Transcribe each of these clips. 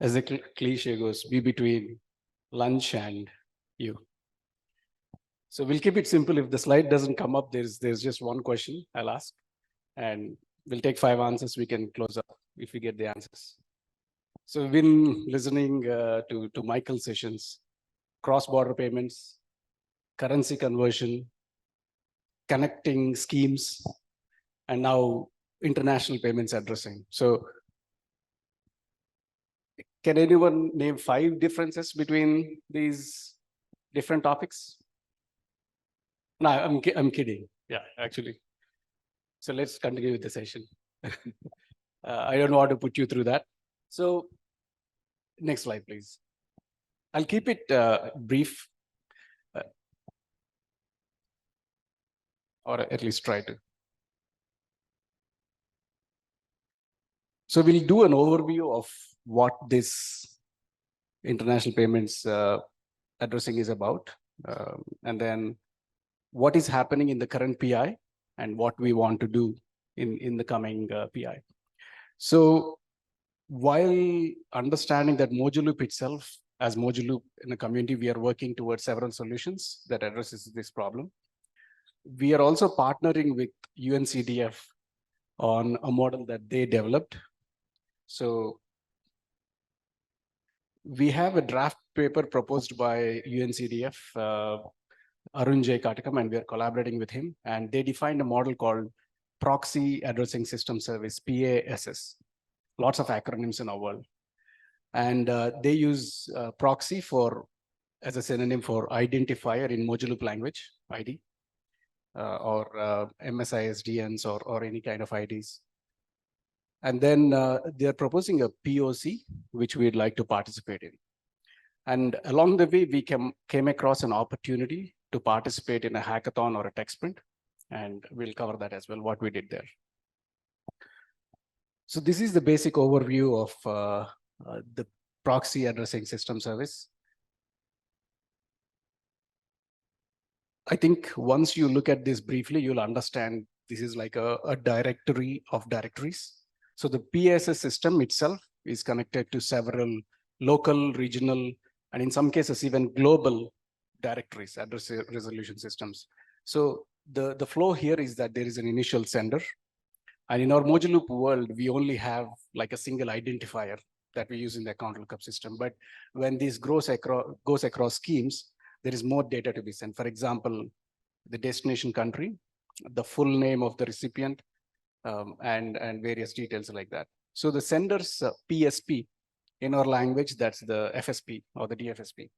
as the cliche goes, be between lunch and you. So we'll keep it simple. If the slide doesn't come up, there's just one question I'll ask, and we'll take 5 answers. We can close up if we get the answers. So we've been listening to Michael's sessions, cross-border payments, currency conversion, connecting schemes, and now international payments addressing. So can anyone name 5 differences between these different topics? No, I'm kidding. Yeah, actually. So let's continue with the session. I don't want to put you through that. So next slide, please. I'll keep it brief, or at least try to. So we'll do an overview of what this international payments addressing is about, and then what is happening in the current PI and what we want to do in the coming PI. So while understanding that Mojoloop itself, as Mojoloop in a community, we are working towards several solutions that addresses this problem. We are also partnering with UNCDF on a model that they developed. So we have a draft paper proposed by UNCDF, Arun J. Katakam, and we are collaborating with him. And they defined a model called Proxy Addressing System Service, PASS. Lots of acronyms in our world. And they use proxy as a synonym for identifier in Mojoloop language, ID, or MSISDNs or any kind of IDs. And then they're proposing a POC, which we'd like to participate in. And along the way, we came across an opportunity to participate in a hackathon or a tech sprint. And we'll cover that as well, what we did there. So this is the basic overview of the proxy addressing system service. I think once you look at this briefly, you'll understand this is like a directory of directories. So the PSS system itself is connected to several local, regional, and in some cases even global directories, address resolution systems. So the flow here is that there is an initial sender. And in our Mojoloop world, we only have like a single identifier that we use in the account lookup system. But when this goes across schemes, there is more data to be sent. For example, the destination country, the full name of the recipient, and various details like that. So the sender's PSP, in our language, that's the FSP or the DFSP.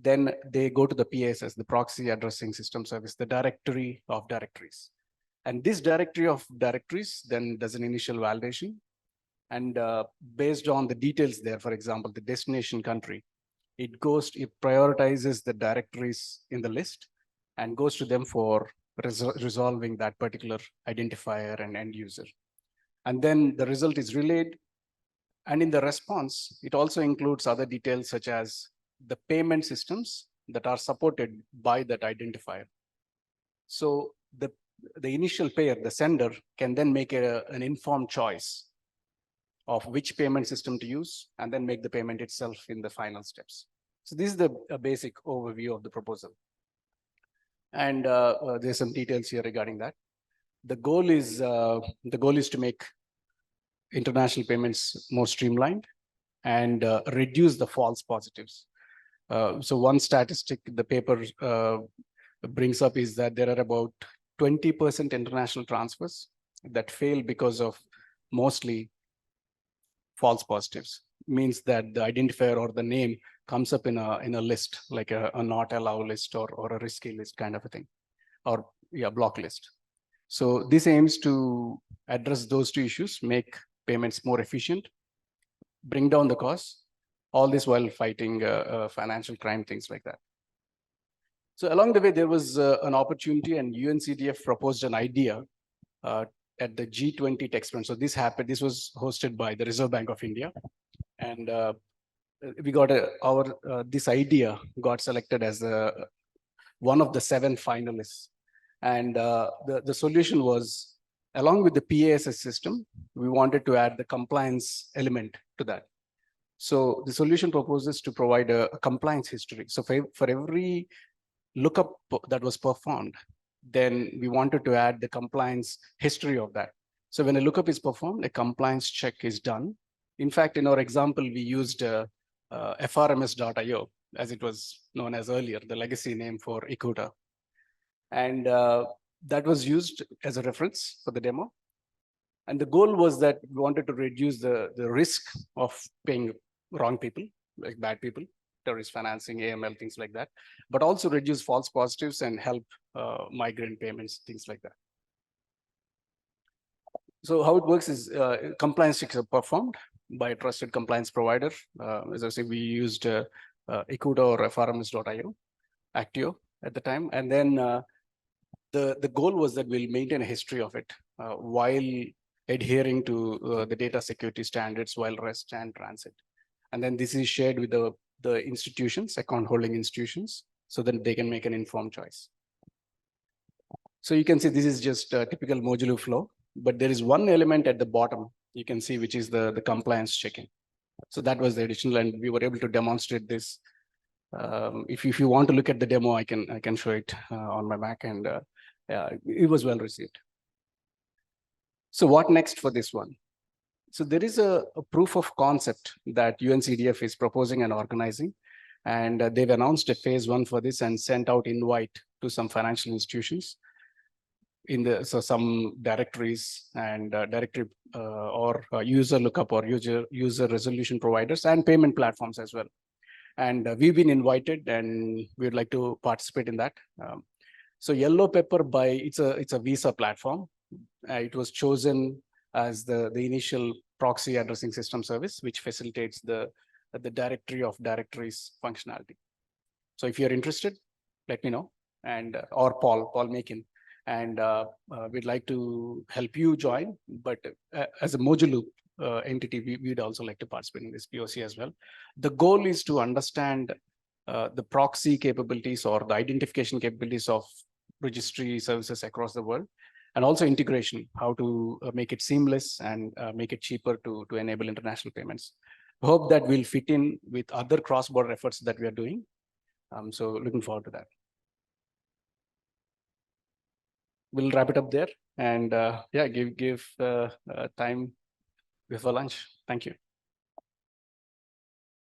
Then they go to the PSS, the proxy addressing system service, the directory of directories. And this directory of directories then does an initial validation. And based on the details there, for example, the destination country, it prioritizes the directories in the list and goes to them for resolving that particular identifier and end user. And then the result is relayed. And in the response, it also includes other details such as the payment systems that are supported by that identifier. So the initial payer, the sender, can then make an informed choice of which payment system to use and then make the payment itself in the final steps. So this is a basic overview of the proposal. And there's some details here regarding that. The goal is to make international payments more streamlined and reduce the false positives. So one statistic the paper brings up is that there are about 20% international transfers that fail because of mostly false positives. Means that the identifier or the name comes up in a list, like a not allow list or a risky list kind of a thing, or block list. So this aims to address those two issues, make payments more efficient, bring down the costs, all this while fighting financial crime, things like that. So along the way, there was an opportunity, and UNCDF proposed an idea at the G20 tech sprint. So this happened. This was hosted by the Reserve Bank of India, and we got this idea got selected as one of the 7 finalists. And the solution was, along with the PASS system, we wanted to add the compliance element to that. So the solution proposes to provide a compliance history. So for every lookup that was performed, then we wanted to add the compliance history of that. So when a lookup is performed, a compliance check is done. In fact, in our example, we used frms.io, as it was known as earlier, the legacy name for Ikuta. And that was used as a reference for the demo. And the goal was that we wanted to reduce the risk of paying wrong people, like bad people, terrorist financing, AML, things like that, but also reduce false positives and help migrant payments, things like that. So how it works is compliance checks are performed by a trusted compliance provider. As I say, we used Ikuta or frms.io, Actio at the time. And then the goal was that we'll maintain a history of it while adhering to the data security standards while rest and transit. And then this is shared with the institutions, account holding institutions, so that they can make an informed choice. So you can see this is just a typical modular flow, but there is one element at the bottom you can see, which is the compliance checking. So that was the additional, and we were able to demonstrate this. If you want to look at the demo, I can show it on my Mac, and it was well received. So what next for this one? So there is a proof of concept that UNCDF is proposing and organizing, and they've announced a phase 1 for this and sent out invite to some financial institutions so some directories and directory or user lookup or user resolution providers and payment platforms as well. And we've been invited, and we'd like to participate in that. So Yellow Pepper it's a Visa platform. It was chosen as the initial proxy addressing system service, which facilitates the directory of directories functionality. So if you're interested, let me know, and or Paul Makin, and we'd like to help you join. But as a modular entity, we'd also like to participate in this POC as well. The goal is to understand the proxy capabilities or the identification capabilities of registry services across the world, and also integration, how to make it seamless and make it cheaper to enable international payments. I hope that will fit in with other cross-border efforts that we are doing. So looking forward to that. We'll wrap it up there, and yeah, give time before lunch. Thank you.